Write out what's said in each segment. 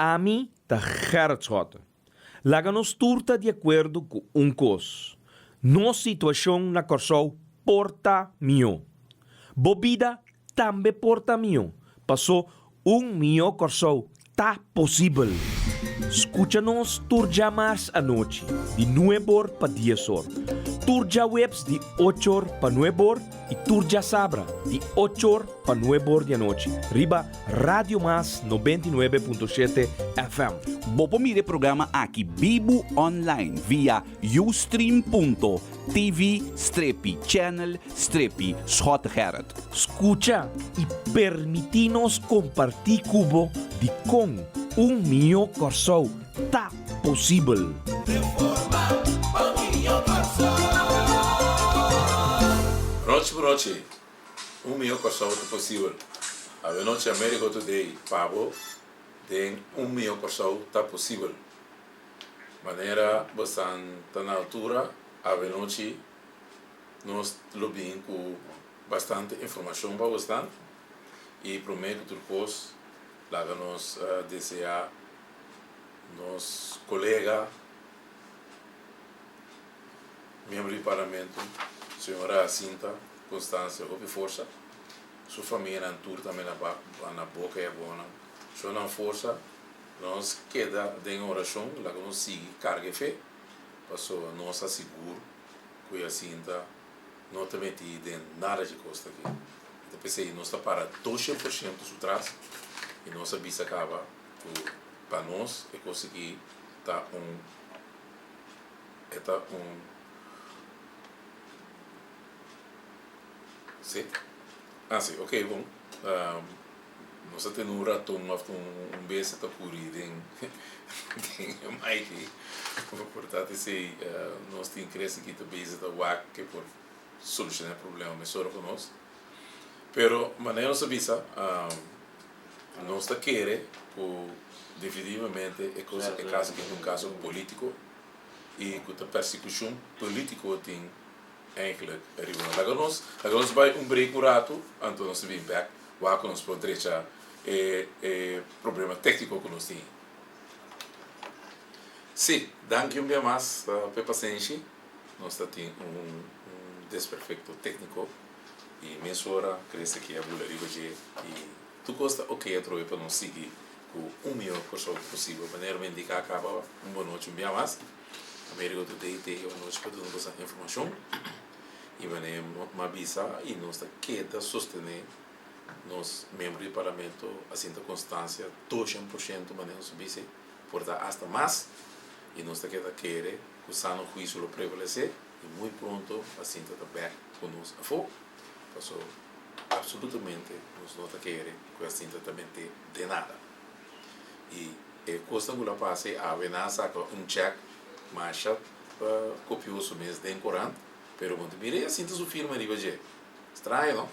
a mim tá Gerrit Schotten. Laga nos turta de acordo com coisa. Nossa situação na Corsou porta mio. Bobida também porta mio. Passou mio Corsou tá possível. Escucha-nos turja mais à noite, de 9 para 10 horas. Turja webs de 8 horas para 9 horas e turja sabra de 8 horas para 9 horas da noite. Riba Radio Mas 99.7 FM. Bopo mire programa aqui Bibo online via ustream.tv/channel/Schot Gerrit. Escucha e permitinos compartir cubo de com mio Corsou tá possível. Noche, mio Corsou tá possível. A noite América Today, Pablo, tem mio Corsou tá possível. Maneira bastante na altura, a noite nós lobbying com bastante informação para bastante e prometo que depois lá nós desejar nos colega membro do parlamento senhora Cinta Constância Hope Força sua família na tour também na boca é boa só na força nós queda de oração lá nós sigue carga fé passou nossa seguro que a Cinta não te meti de nada de costa aqui eu pensei nós está para 200% do trás e nossa bisa acaba para nós é conseguir tá sim ok bom nós temos um rato beijo tá curi tem mais portanto sei nós tem cresce que também está wack que por solucionar problema mas só com nós pero maneira nossa bisa nós está querer definitivamente é caso que é um caso político e que a persecução política tem eigenlijk agora nós vai break um rato então nós vem back lá com nós para deixar problema técnico que nós tem sim danke bem mais pela paciência nós tem desperfeito técnico e mensura cresce que a bularia e tu gosta ok a troca para nós seguir com mio Corsou possível maneira de indicar acaba boa noite bem mais América Today tem uma noite para dar essa informação e maneira uma visa e nós queda sostener nos membros do parlamento assim da constância 200% maneira subir por dar hasta mais e nós queda querer que o sano juízo lo prevalecer e muito pronto assim está back conosco a fogo passou absolutamente nós não querer que assim também tem de nada e costa que passe a venança com check marcha copioso mesmo de corante pero quando mirei assim tu firma de hoje estranho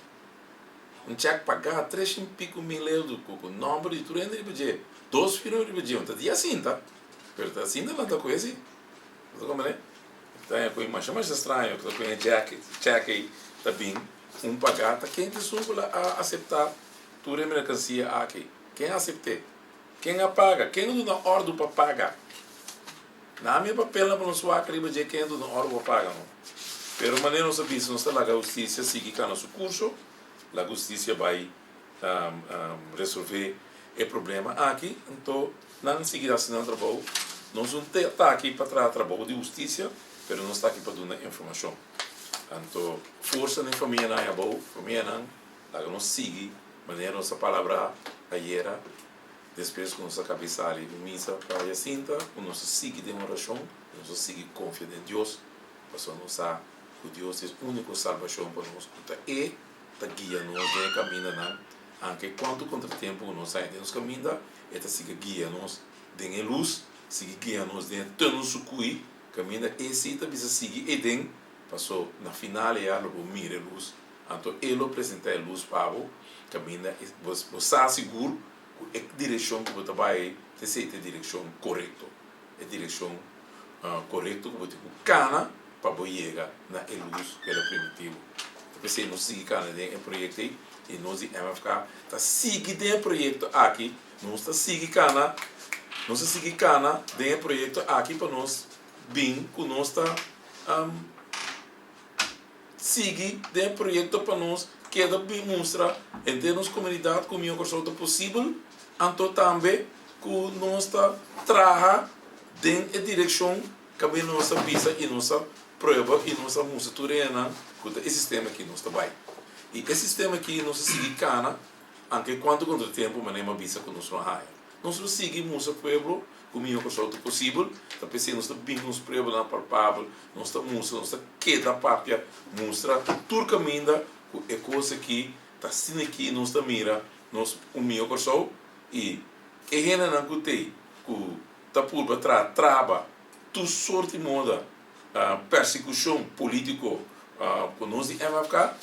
não check pagar 3 e pico mil euros com número de turno de hoje 2 firmas de hoje então dia assim tá pero tá assim não tá coisa tá como né tá é coisa mais estranho que tá com check aí tá bem pagar tá quem te suba a aceitar turno de mercancia aqui quem aceita quem apaga quem não dá ordem para pagar na minha papel não sou acredito de quem não dá ordem para pagar não pero maneira não sabia se não está lá a justiça seguir com nosso curso a justiça vai resolver o problema aqui então não seguir assinando trabalho nós não está aqui para trabalho de justiça pero não está aqui para dar informação então força na família não é boa família não não sigue maneira nossa palavra ayer depois com nossa cabeça ali missa para a Cinta com nosso sigue de oração nosso sigue confiando em Deus para nós que Deus é a única salvação para nós e está guiando nós de caminho não aunque quanto contratempo nós ainda nos caminha esta sigue guiando-nos de luz sigue guiando-nos de todo nosso cui caminha e se também sigue e den passou na final é a mira luz então ele apresenta a luz para o caminha você está seguro que a direção que você vai ter a direção correta a direção correta que você cana para chegar na luz que é primitivo porque se não seguir cana de projeto e nós MFK está seguindo o projeto aqui nós está seguindo cana nós seguir cana de projeto aqui para nós bem que nós está seguir de projeto para nós que é bem mostrar em termos comunidade como eu gosto de possível então também que nós está trabalhar dentro da direção que bem nossa pisa e nossa prova e nossa música turena com esse sistema aqui nós trabalha e esse sistema aqui nós seguir cana anche quanto contra tempo mas nem uma visa que nós não há nós seguimos nosso povo como eu gosto de possível tá pensando nós bem nos prova na palpável nós está música nós está queda papia mostra tudo caminho é coisa que tá sendo aqui nós está mira nós o meu gosto e rena não gostei que tá por trás trava tu sorte moda persecução político com nós de MFK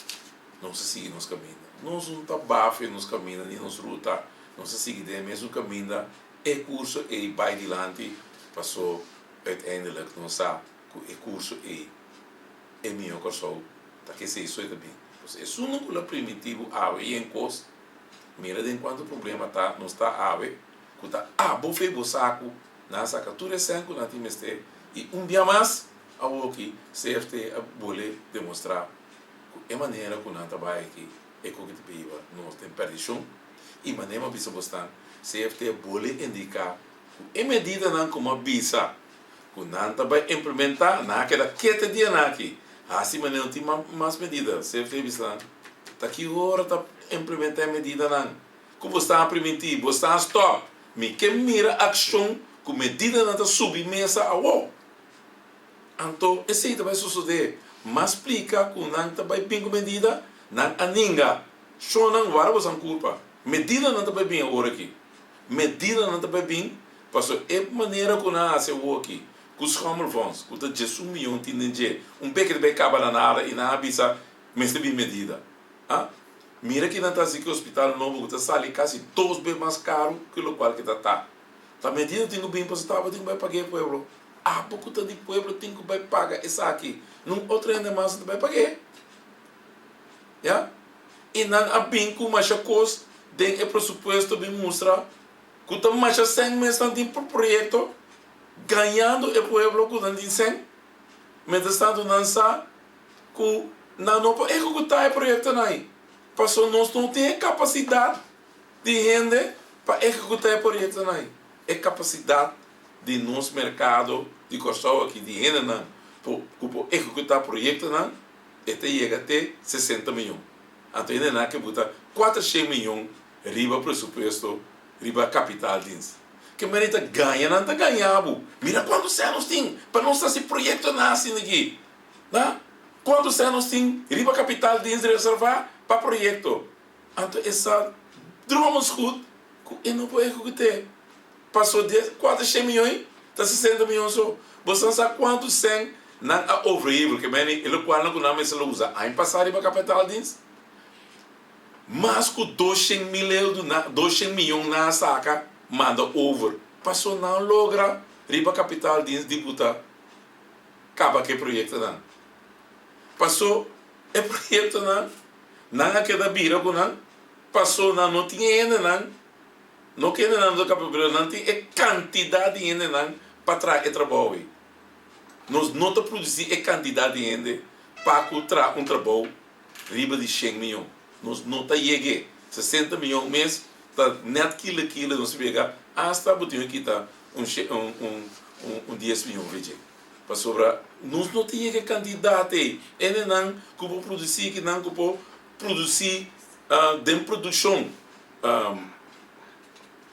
nós seguimos caminho nós não tá bafe nos caminhos nem nos ruta nós seguimos o mesmo caminho é curso e vai adiante passou uiteindelijk nós sabe que é curso e é meu curso tá que se isso é também é só não primitivo ave em cos mira de enquanto o problema tá não está ave que tá bofe bo saco na saca tudo é sangue na time este e dia mais a aqui CFT a bole demonstrar é maneira que não trabalha aqui é que te peiva nós tem perdição e maneira bisa bostan CFT bole indicar é medida não como a bisa que não trabalha implementar na que da dia na aqui assim maneira tem mais medida CFT bisa tá aqui hora tá implementar medida não que você está primitivo você está stop me que mira ação com medida não tá submessa ao então esse vai suceder mas explica que não tá vai bem com medida não aninga só não vai você culpa medida não tá vai bem agora aqui medida não tá vai bem passou é maneira que não hace o aqui com os comerfons que tá de sumiu tinha pequeno vai acabar na área e na avisa mas tem medida mira que não tá assim que o hospital novo que tá sali quase 2 vezes mais caro que o qual que tá medida tem que bem para estava tem que vai pagar o pueblo pouco de pueblo tem que vai pagar essa aqui não outro ainda mais vai pagar e não há bem com mais coisa tem o pressuposto bem mostra que tá mais 100 meses tem por projeto ganhando o pueblo que tem 100 mas estando não sabe que não é que tá o projeto não passou nós não tem capacidade de rende para executar o projeto não é capacidade de nosso mercado de construção aqui de renda não para executar o projeto não até chega até 60 milhões então ainda não que botar 400 milhões riba pressuposto riba capital dins que merita ganha não tá ganhando mira quantos anos tem para nós esse projeto nasce aqui tá quantos anos tem riba capital dins reservar para projeto então essa drama escuta que eu não vou executar passou de 400 milhões está 60 milhões só você não sabe quantos 100 não é overível que ele qual não mais se usa aí passar riba capital dins mas com 200 milhões na saca manda over passou não logra riba capital dins de botar acaba que projeto não passou é projeto não é que da bira não passou não tinha ainda não que ainda não do capítulo não tem é quantidade ainda não para trás é trabalho nós não tá produzir é quantidade ainda para contra trabalho riba de 100 milhões nós não tá chegue 60 milhões mês tá net quilo não se pega hasta botinho aqui tá um 10 milhões veja para sobrar nós não tem que quantidade ainda não que vou produzir que não que vou produzir de produção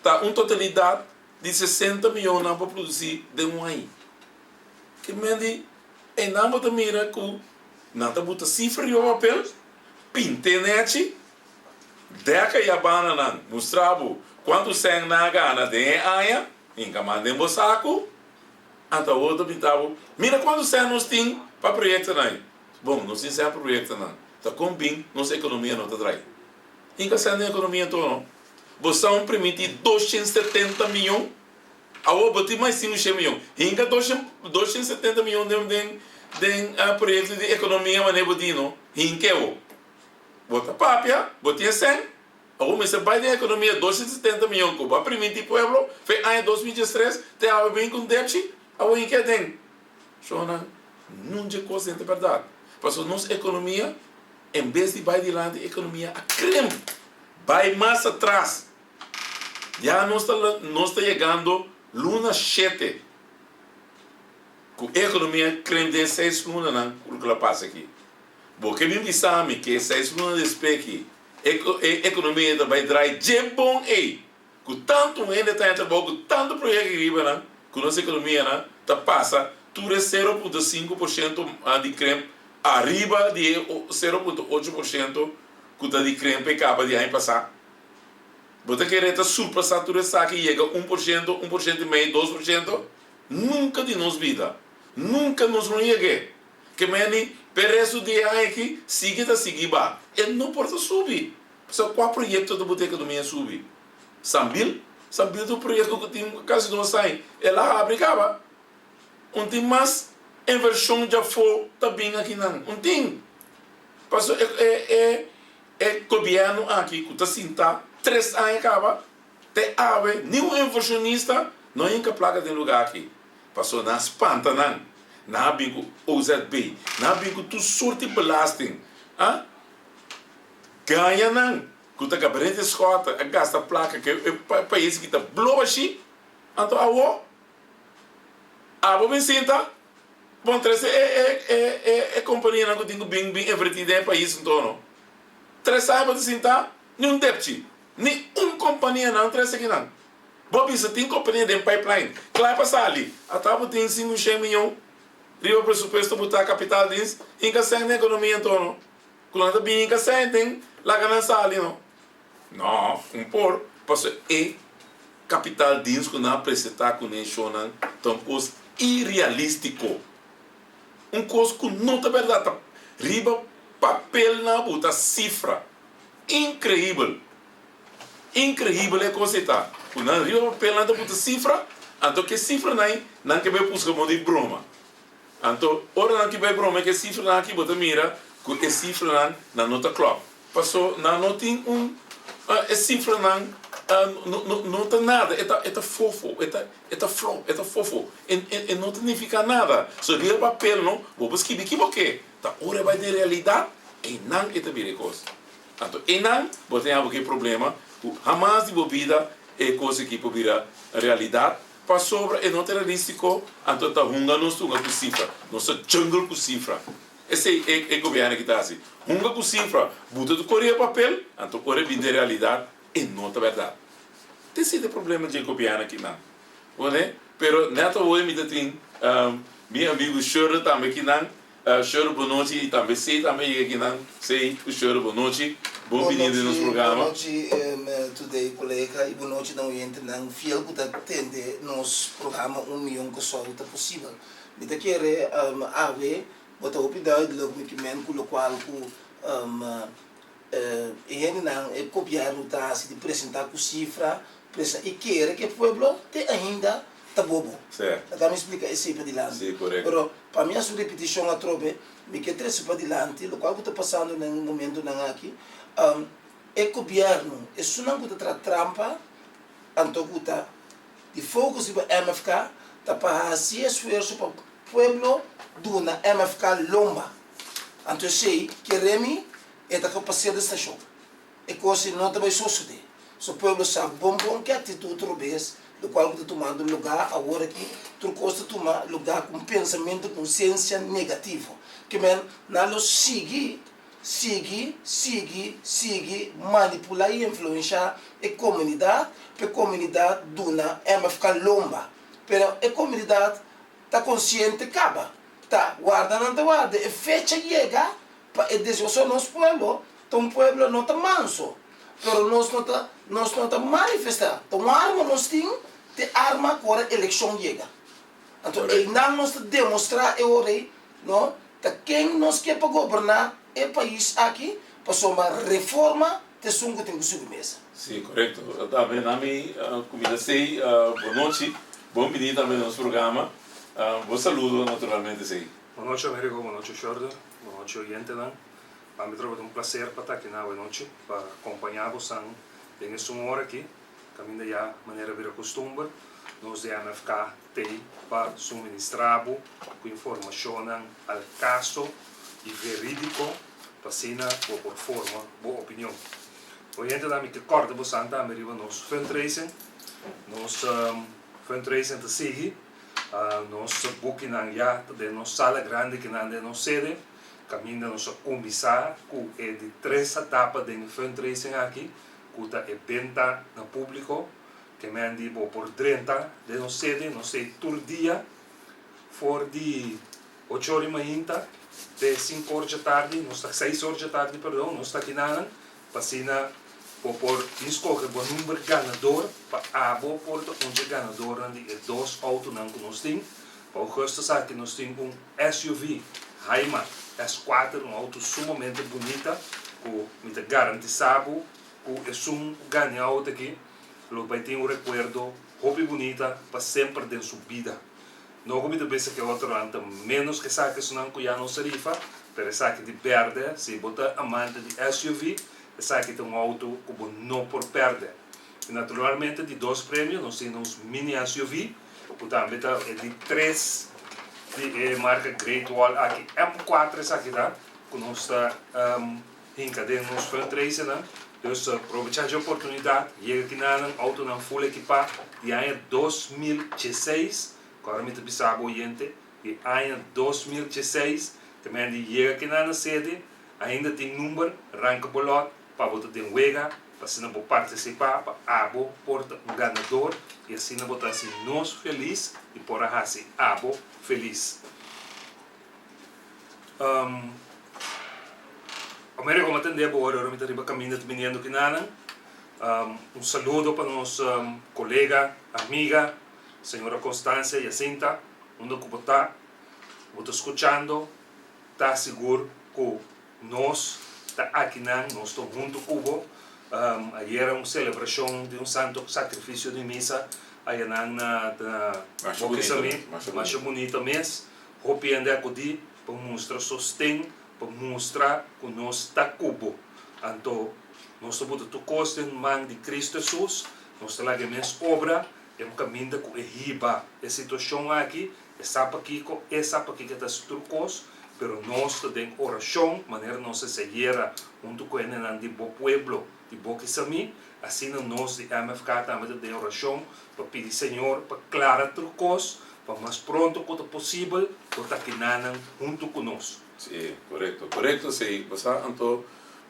tá totalidade de 60 milhões não para produzir de ano que mende é não para mira que não tá bota cifra e o papel internet deca e a banana mostrava quanto sem na gana de aia em camada em saco então outro pintava mira quanto sem nós tem para projeto não bom nós tem sempre projeto não tá com bem nossa economia não tá trai em que sem economia todo você permite 270 milhões a outra mais 500 milhões em que 270 milhões de projeto de economia mas não é em que bota papia, bota 100, Agora, mas vai da economia 270 milhões de cuba, primeiro pueblo, foi ano 2013, te há bem com déficit, agora em que tem? Shona, não é coisa de verdade. Porque nossa economia, em vez de vai adiante, a economia a creme, vai mais atrás. Já não está chegando luna 7. Com a economia creme de 6 lunas, não, o que ela passa aqui. Porque me sabe que 6 lunas de espelho, a economia vai dar de bom aí. Com tanto ainda está trabalhando, com tanto projeto que riba, com nossa economia, tá passa tudo 0,5% de creme, arriba de 0,8% que está de creme que acaba de ano passado. Você quer surpassar tudo isso aqui, chega 1%, 1% e meio, 2%, nunca de nos vida. Nunca nos não chega. Que meni, per resto de ano aqui, sigue a seguir, e não pode subir. Só qual projeto da boteca do minha subir? Sambil do projeto que tem caso não sai. Ela abre acaba. Tem mais inversão já foi também aqui não. Tem. Passou governo aqui que está sentado 3 anos acaba. Te abre nenhum inversionista não é que placa de lugar aqui. Passou na espanta não. Na bingo OZB, na bingo tu sorte belasting. Ganha não. Que a brenda escota, a gasta placa que o país que está blow assim. Então a bom senta. Bom trazer companhia não que tem bem everything é país então. 3 anos para sentar, nenhum débito. Nenhum companhia não traz aqui não. Bobby se tem companhia de pipeline. Claro passar ali. A tábua tem 5 milhões. Riba presupuesto botar capital disso, inca sem na economia então. Quando bem inca sem tem lá ganância ali não. Não, por passo capital disso que não apresentar com nation então coisa irrealístico. Coisa que não é verdade. Riba papel na botar cifra. Incrível. Incrível é coisa está. Quando riba papel na botar cifra, então que cifra não que vai buscar de broma. Então, ora que vai broma que cifra não aqui bota mira, que cifra na nota club. Passou na nota cifra não tá nada, é fofo, é flop, é fofo, e não significa nada. Se vira papel não, vou escrever que porque, tá ora vai de realidade e não é vira coisa. Então, e não, você tem algum problema, jamais de bebida é coisa que pode virar realidade. Para sobre é não realístico, então está hunga não estuga com cifra, nossa jungle com cifra. Esse é o governo que está assim. Hunga com cifra, bota do correio papel, então corre bem de realidade e não é verdade. Tem sido problema de governo aqui não, né? Pero neto hoje me tem meu amigo Choro também aqui não, Choro boa noite também sei também aqui não, sei o Choro boa noite. Bom vindo no nosso programa. Boa noite, today, colega, e boa noite não entre não fiel que atende nosso programa 1 milhão que só está possível. Me te quer ave, bota oportunidade logo me que men com o qual ele não é copiar o task de apresentar com cifra, e quer que o povo te ainda tá bobo. Certo. Agora me explica esse para dilante. Sim, correto. Pero para mim a sua repetição a trobe, me quer trazer para dilante, o qual está passando no momento não aqui. É governo, isso não está trampa, então está de foco sobre MFK, está para fazer esforço para o povo do na MFK lomba. Então sei que Remy é da capacidade da estação. E coisa não também sucede. O povo sabe bom que atitude outra vez, do qual está tomando lugar agora que tu costa tomar lugar com pensamento, consciência negativo. Que men não sigue manipular e influenciar a comunidade, para a comunidade duna MFK lomba. Pero a comunidade está consciente acaba, tá guarda não tá guarda, e fecha chega para a decisão nosso povo, então o povo não está manso, pero nós não está manifestar, então arma nós tem, te arma agora a eleição chega. Então ele não está demonstrar o rei, não, que quem nós quer para governar é país aqui, passou uma reforma de sungo tem que subir mesa. Sim, correto. Também na minha comida sei, boa noite, bom vindo também no nosso programa. Bom saludo naturalmente sei. Boa noite Américo, boa noite Jordan, boa noite oyente. Para mim é um prazer para estar aqui na noite para acompanhar-vos tem essa hora aqui, caminho já maneira vira costume, nós de MFK tem para suministrar com informação ao caso e verídico para sina por forma boa opinião. O gente da que corta bastante a meriva nos fundraising, nos fundraising te seguir, nos booking já de nos sala grande que não de nos sede, caminho nos combisar com é de 3 etapas de fundraising aqui, que é venda no público, que me andi por 30 de nos sede, nos sei todo dia, for de 8 horas da manhã, de 5 horas da tarde, nos está 6 horas da tarde, perdão, nos está aqui nada, para por escolher o número ganador para a boa porta onde ganador onde é 2 autos que nós temos para o resto sabe que nós temos SUV Haima S4 auto sumamente bonita com muito garantizado com é ganhado aqui lo vai ter recuerdo hobby bonita para sempre de sua vida não como de vez que outro ano menos que sabe que não já não se rifa mas sabe de verde se botar amante de SUV sabe que tem auto como não por perder. E naturalmente, de 2 prêmios, nós temos mini SUV, portanto, é de 3 de marca Great Wall, aqui M4 essa aqui dá, que nós está encadendo nos fundraising, então aproveitar a oportunidade, chega aqui na auto não full equipado, e ano 2016, agora me pensava gente, e ano 2016, também chega aqui na sede, ainda tem número, arranca bolot, para você ter wega, para você não participar, para abo porta ganador e assim não botar assim nós feliz e por assim abo feliz. A maneira como atender agora, eu me estou caminhando de menino que nada. Saludo para nossa colega, amiga, senhora Constância Jacinta, onde que está escutando, está seguro que nós aqui nós estamos junto com o ayer era uma celebração de santo sacrifício de missa aí na mais bonita mês hope ande aqui para mostrar sustento para mostrar que nós está cubo então nós estamos tocados em mão de Cristo Jesus nós estamos lá mais obra é um caminho com a riba a situação aqui essa aqui que está trucos pero nós temos oração, maneira nós se guiara junto com ele no pueblo de Boquisami, assim nós de MFK também temos oração para pedir Senhor para clara trucos, para mais pronto quanto possível, para estar aqui junto conosco. Sim, correto, sim.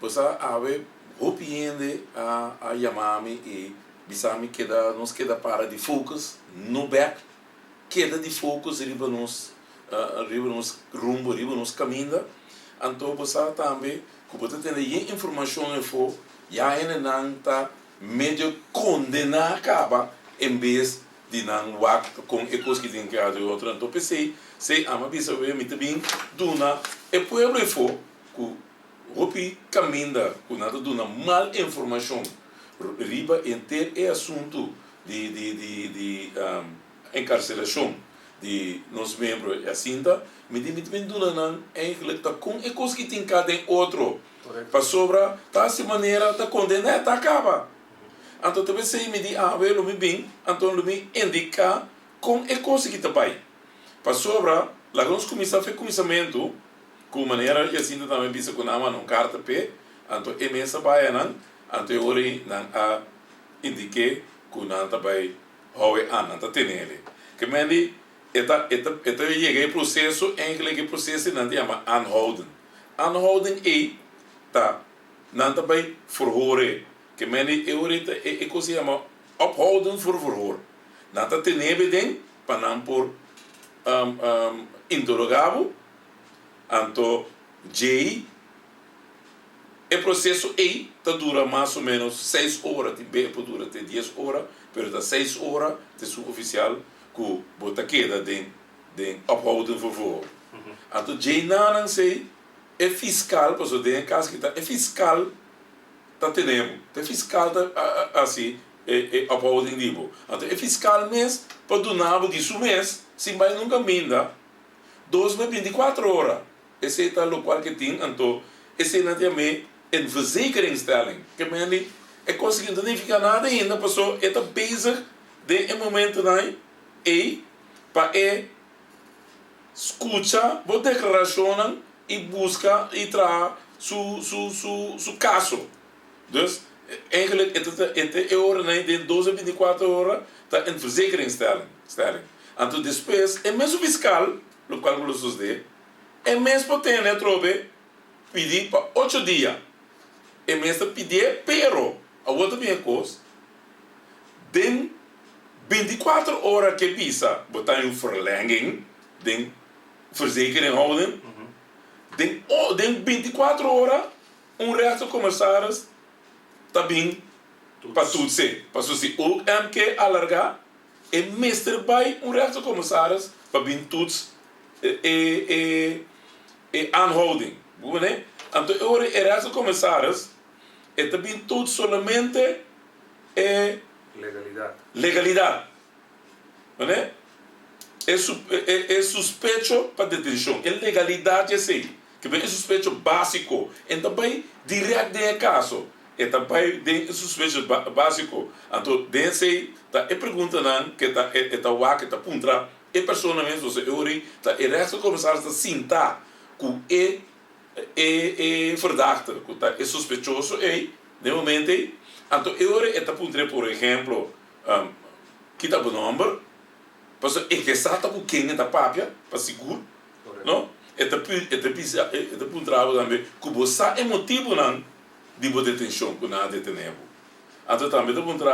Você ave opiende a chamar-me e bisami nos queda para de focus, no back, queda de focus riba nos rumbo, riba nos caminho, então você também, que você tem informação e for, já não está meio condenar acaba, em vez de não waktu com ecos que tem que fazer outra, então pensei, se ama bisa ver muito bem, duna e pueblo e for, que hopi caminha, que nada duna mal informação, riba inteiro é assunto de encarceração de nos membros assim tá me diz não é que tá com é coisa que tem cada outro para sobra tá se maneira tá condenar tá acaba então também se me diz ver me bem então me indica com é coisa que tá pai para sobra lá nós começamos a começamento com maneira e assim também bisa com ama não carta p então é mesa vai não então ori não a indique com não tá pai hoe an tá tenele que me diz Eta cheguei processo em que processo não chama aanhouden. Aanhouden tá não tá bij verhoren. Que meni eurita é coisa chama ophouden voor verhoor. Não tá tenebe den para não por interrogado. Anto J é processo tá dura mais ou menos 6 horas, de B dura até 10 horas, pero tá 6 horas de suboficial que bota queda de ophouden vervoer. Então, já não sei, é fiscal, para o de caso que está, é fiscal, tá tendo, é fiscal, assim, é ophouden livre. Então, é fiscal mês, para donar disso mês, se vai nunca minda, 24 horas. Esse é o local que tem, então, esse é também uma verzekeringsstelling. Que meni, é conseguindo não ficar nada ainda, pessoa está bezig de momento não e para escuta a declaração e busca e traz su caso. Dus eigenlijk é hora de 12 a 24 horas está em verzekeringsstelling. Então depois é mesmo fiscal, o qual eu sucede, é mesmo potente a trobe pedir para 8 dias. É mesmo pedir pero a outra minha coisa, den 24 horas que pisa, botar em verlenging, den verzekering houden, den 24 horas rechtscommissaris também para tudo ser. Para se ook MK alargar, é mestre bij rechtscommissaris para bem tudo aanhouding. Então, eu rechtscommissaris é também tudo somente legalidade. É suspeito para detenção. É legalidade assim. Que é suspeito básico. E também direto de caso. E também é suspeito básico. Então, desse é pergunta que está o que está puntra. É pessoa mesmo se eu é rechtscommissaris está sinta que é verdachte, que é suspeitoso de momento. Então, eu está puntra, por exemplo, que está o número, porque é que está o quem está papia, para seguro, não? Está puntra também que você é motivo não de detenção que nada deteneu. Então também está puntra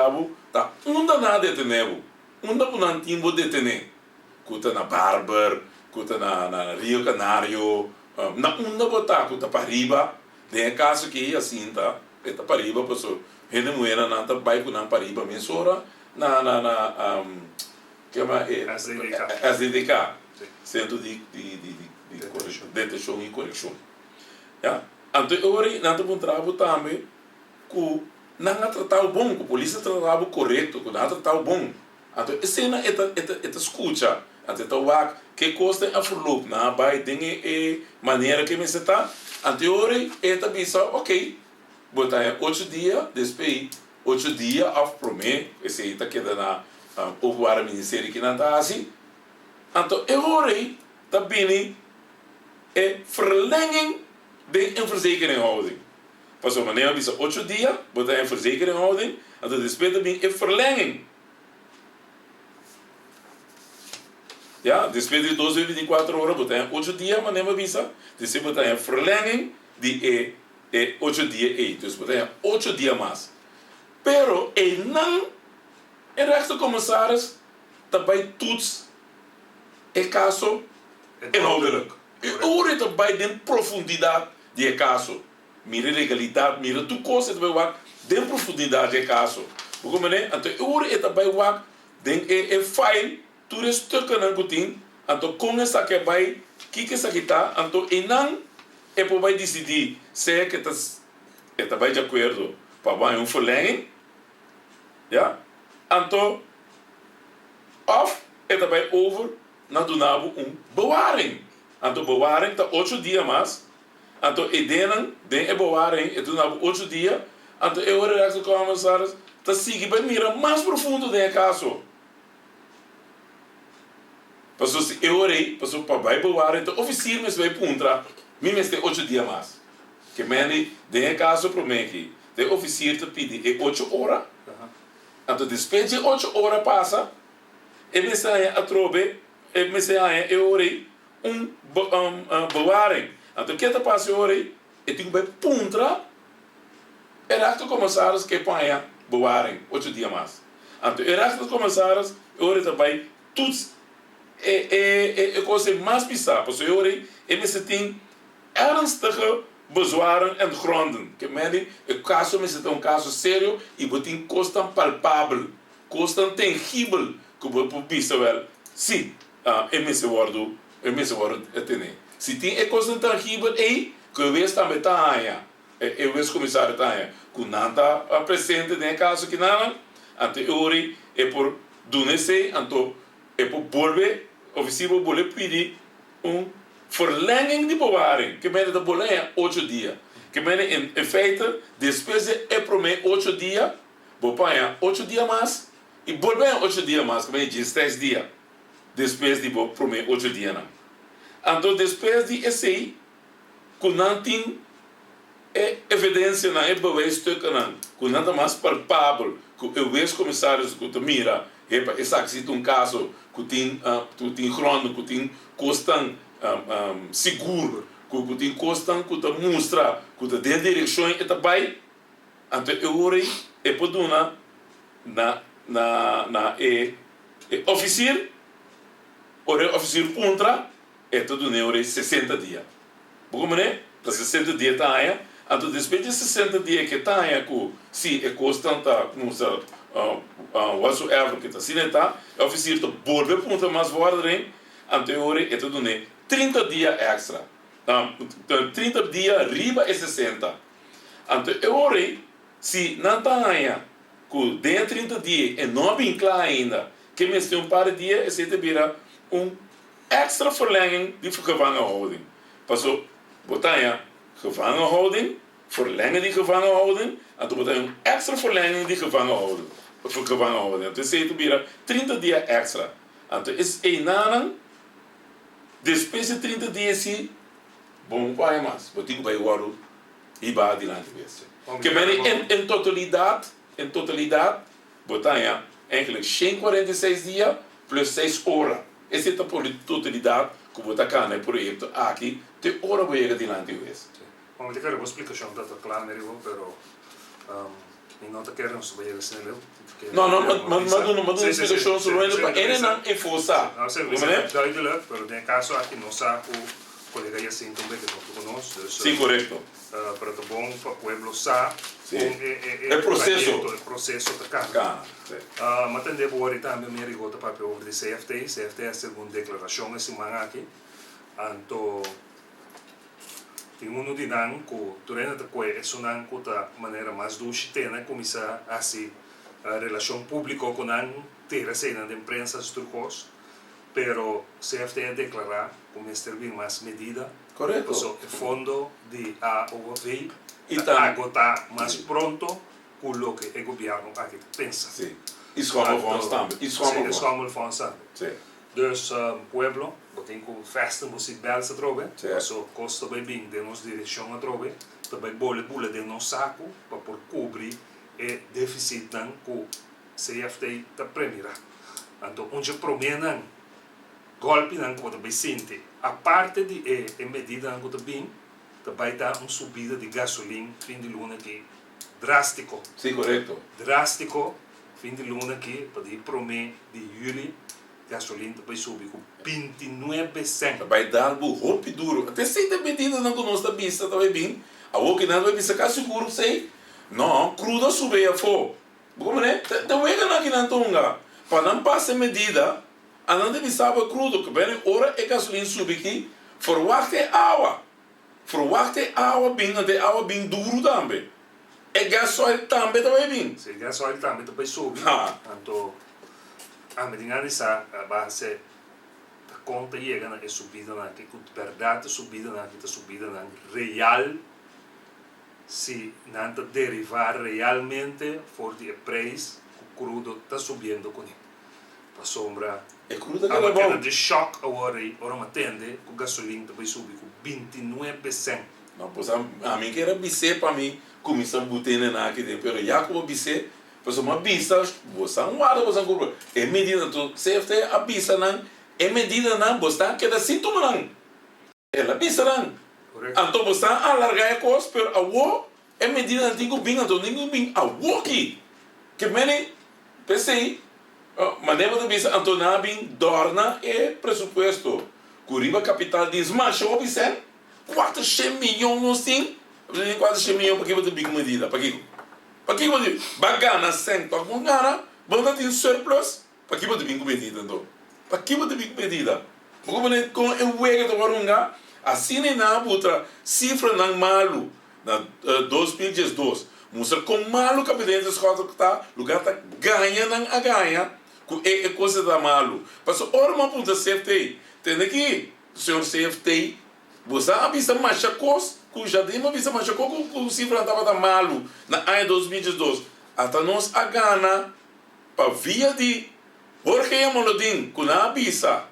tá nada deteneu, não tem detener, que está na Barber, que está na Rio Canário, na botar que está para riba, tem caso que assim tá, está para riba, pessoal, gente mulher não está vai com não para riba, mas ora que é SDK, Centro de Detenção e Correção. Então, eu não estou trabalhando também que não é tratado bom, que a polícia tratava correto, que não é tratado bom. Então, essa é escuta, então, que custa a forloop, não vai ter maneira que me está. Então, eu estou pensando, ok, botar 8 dias, depois 8 dias, af promê, esse está quedando o ministério que não está assim. Então, eu também é verlenging de verzekeringshouding. Pas op wanneer we 8 dias, botar een verzekeringshouding, en dat is também é verlenging. Ja, depois de 12 a 24 horas, botar 8 dias, mas não visa, depois botar een verlenging de 8 dias, dus botar 8 dias mais. Pero, não é rechtscommissaris, também toets é caso inhoudelijk. Hoor het bij de profundidade de caso. Mira legalidade, mira tu coisa de wak, de profundidade de caso. Porque né, então hoor het bij wak, den file, tu de stukken aan gutin, então com essa que vai, que essa que tá, então e não é para vai decidir se que tá vai de acordo para vai verlenging, ja, então of é bij over na donavo bewaring. Então, bewaring está 8 dias mais. Então, den bewaring, e donavo 8 dias. Então, eu reaço com a commissaris, está seguindo para mirar mais profundo do caso. Porque se eu para vai bewaring, então, oficial me vai puntra, me tem 8 dias mais. Que meni, den caso para mim aqui, de oficial te pede 8 horas. Então, depois de 8 horas passa, e me sai a trobe, e me sai eu bewaring. Então, o que está passando hoje? Eu tenho que puntra, rechtscommissaris que põe bewaring 8 dias mais. Então, rechtscommissaris, hoje também, tudo é coisa mais bizarra. Porque hoje, me tem ernstige bezwaren en gronden. Que meni, o caso me tem caso sério e tem custo palpável, custo tangível, que você pode ver, sim, me se worden atender. Se tem coisa tangível aí, que eu vejo também tá aí, eu vejo comissário tá aí, que não está presente no caso que não, então eu é por donesse, então é por volver, oficial volver pedir verlenging de bewaring, que me dá boleia 8 dias, Que em feite, depois é para mim 8 dias, vou apanhar 8 dias mais, e volver 8 dias mais, que vem 16 dias, depois de vou para mim 8 dias. Não. Então, depois de esse, que não tem evidência, não é beweis stukken, que não é mais palpável, que o ex-comissário que te mira, essa que se um caso, que tem grande, que tem custam seguro, que tem custam, que te mostra, que te dê direção e também, então eu orei e poduna na oficial, orei oficial contra, e tudo ne orei 60 dias. Como né? Para 60 dias tá aí, então depois de 60 dias que tá aí, que se é constante, mostra whatsoever que tá assim tá, o oficial te volve ponta mais forte, então eu orei e tudo ne 30 dias extra. 30 dias riba e 60. Então eu orei, se não está aí, que dentro de 30 dias e não bem claro ainda, que me tem um par de dias, e se vira extra verlenging de gevangenhouding. Passou, botar aí, gevangenhouding, verlengen die gevangenhouding, en toen botar extra verlenging die gevangenhouding. Então se vira 30 dias extra. Então is einanan, depois de 30 dias, se bom, vai mais, vou ter que vai o e vai adiante mesmo. Que em totalidade, botar aí, eigenlijk 146 dias plus 6 horas. Essa é a totalidade que vou tacar no projeto aqui, de hora vou ir adiante mesmo. Vamos ter uma explicação da tua clã, mas não te quero não saber assim, não? Não, mas uma explicação sobre ele para ele não enforçar. Não, sei, é duidelijk, mas no caso aqui não sabe o colega Jacinto também que está conosco. Sim, correto. Para o bom, para o pueblo sabe. É processo. É processo da casa. Mas também vou orar também me rigota para o de CFT. CFT é a segunda declaração esse semana aqui. Então tem de nan que durante a coisa é só nan que da maneira mais doce tem né começar assim a relação pública com nan ter assim na imprensa estrucos, pero CFT declarar como servir mais medida. Correto. O fundo de AOV está agotar mais pronto com o que o governo aqui pensa. Sim. Isso como vamos também. Isso como vamos também. Sim. Dus pueblo, tem que festa música bela se trove, certo. so costa bem bem de nos direção a trove, também bula de nos saco para por cobrir e déficit nan que CFT ta premira. Então onde promena golpe nan que também sente, a parte de medida nan que também dar subida de gasolina fim de luna que drástico. Sim, correto. Drástico fim de luna que para de promê de julho gasolina depois subir com 29%. Vai dar um golpe duro. Até sei da medida não conosco da pista também bem. A outra não vai pista cá seguro sei. Não, cruda subir a fogo. Como né? Da wega na que não tonga. Para não passar medida, a não deve saber crudo que bem hora é gasolina subir aqui. Verwachte água. Verwachte água bem, até água bem duro também. E gasoil também bem. Se gasoil também depois subir. Então a medida essa base a conta chega na subida na que verdade subida na que subida na real se não derivar realmente for de preço o crudo está subindo com ele para sombra é crudo que é bom de choque agora me atende o gasolina depois subir com 29%. não pois a mim que era bise para mim começar a botar na aqui dentro pero já como bise pois uma pista, você não guarda, você não compra. É medida tu, CFT a pista não, é medida não, você que dá sintoma não. Ela pista não. Então você alargar a coisa, pero a wo é medida não tem bem, então ninguém bem a wo aqui. Que mene pensei, maneira de pista, então não bem dorna é presupuesto. Curiba capital diz, mas eu observo, 400 milhões não tem, 400 milhões para que você bem medida, para que para que você bagana sem tocar com cara, banda tem surplus, para que você bem medida então? Para que você bem medida? Porque você com o wega do varunga, assim nem na outra cifra não malo na 2012, mostra com malo capitão de escola que está, lugar tá ganha não a ganha, que é coisa da malo. Passou hora uma puta CFT, tem aqui, o senhor CFT, você avisa mais a coisa, o jardim uma visa, mas o cifra estava malo na ano 2012. Até nós a gana para via de Jorge Molodin, com a visa,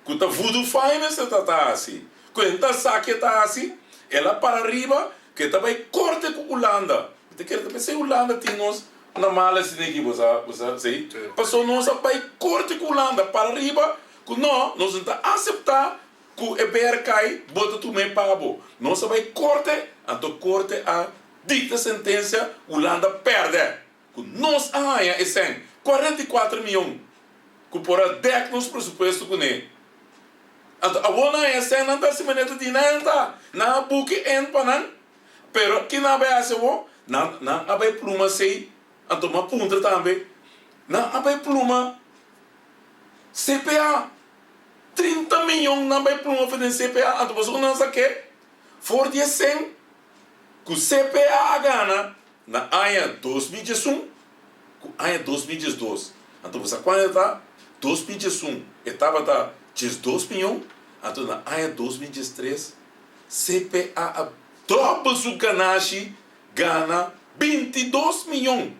com a Voodoo Finance está assim, com a saque está assim, ela para arriba, que está bem corte com Holanda. Você quer pensar Holanda tem nós na mala assim aqui, você sei? Passou nós a bem corte com Holanda para arriba, que nós não está aceitar que o EBR cai, bota tu meio pabo. Nós a bem corte, então corte a dicta sentença, Holanda perde. Que nós a é 44 milhões. Que por a DEC nos pressuposto com ele. Então, a boa é essa, não está se maneta de nada. Não buque en panan. Pero que não vai ser bom, não vai pluma sei. Então, uma punta também. Não vai pluma CPA. 30 milhões não vai pluma fazer CPA. Então, você não sabe que for de 100 que o CPA a gana na AIA 2001 com AIA 2012. Então, você quando está 2001, etapa da 12 milhões, então na AIA 2013, CPA a dobra o Ganache gana 22 milhões.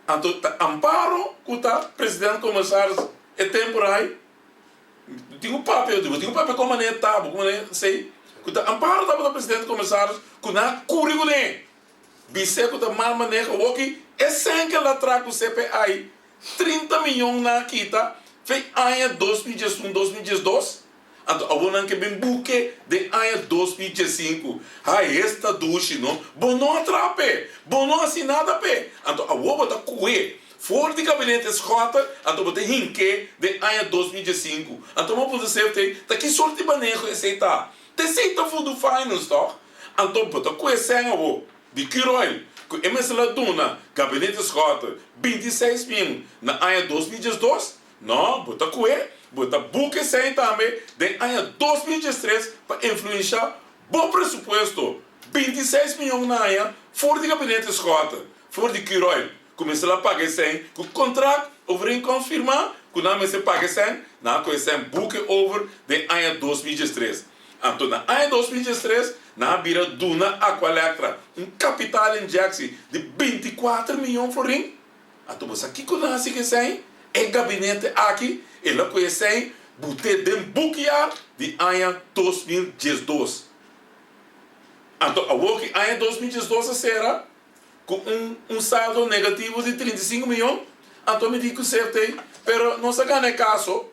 Então, amparo que o presidente comissário é temporário. Tem um papel como é tábua, como é sei. Que amparo da presidente comissário que na currículo Bise que mal maneja o que é sem que ela traga o CPA 30 milhões na quita, fez ano 2011, 2012. Então, a boa que bem buque de ano 2005. Esta duche, não? Bom não atrape, bom não assinada pe. Então, a boa tá cué. For de gabinete escota, então bote hinque de ano 2005. Então, vamos poder ser, tá que sorte de manejo aceitar. Te aceita Voodoo Finance, toch? Então, bote cué sem a boa. De Quiroil. Que MS Laduna, gabinete escota, 26 mil na ano 2012, não, bota cué, bota buque sem também, de ano 2013, para influenciar bom pressuposto, 26 milhões na ano, fora de gabinete escota, fora de Quiroil, começa a pagar sem, que o contrato, over confirmar, que não se paga sem, não, que sem buque over de ano 2013. Então, na ano 2013, na Bira Duna Aqualectra, capital injection de 24 milhões de florins. Então, você aqui conhece que tem, é gabinete aqui, ele conhece, bote de buquear de ano 2012. Então, a work ano 2012 será com saldo negativo de 35 milhões. Então, me diz que você pero não se ganha caso,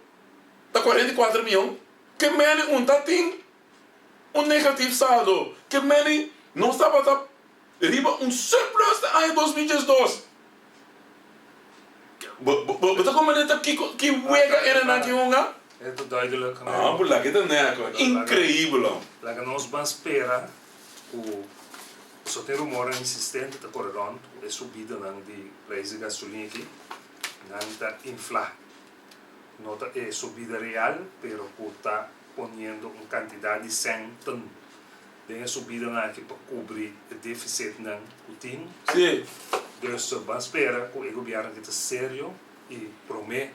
da 44 milhões, que menos tá tem negativo saldo, que menos não estava riba surplus de ano 2012. Você como é que wega era naquele lugar? É tudo duidelijk. Por lá que tá incrível. Lá que nós vamos esperar o só tem rumor insistente da corredor, é subida de preço de gasolina aqui, não está inflar. Não é subida real, pero está ponendo uma quantidade de 100 ton. Tem a subida aqui para cobrir o déficit não tem. Sim. Dus vamos esperar que o governo está sério e promete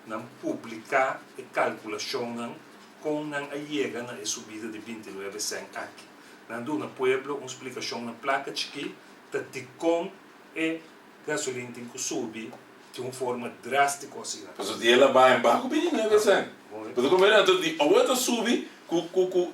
não publicar a calculação com a chega na subida de 29 cent aqui. Não do na pueblo uma explicação na placa aqui, que com a gasolina tem que subir de uma forma drástica assim. Mas o dia ela vai em barco bem, né, você? Porque como é que a outra sube com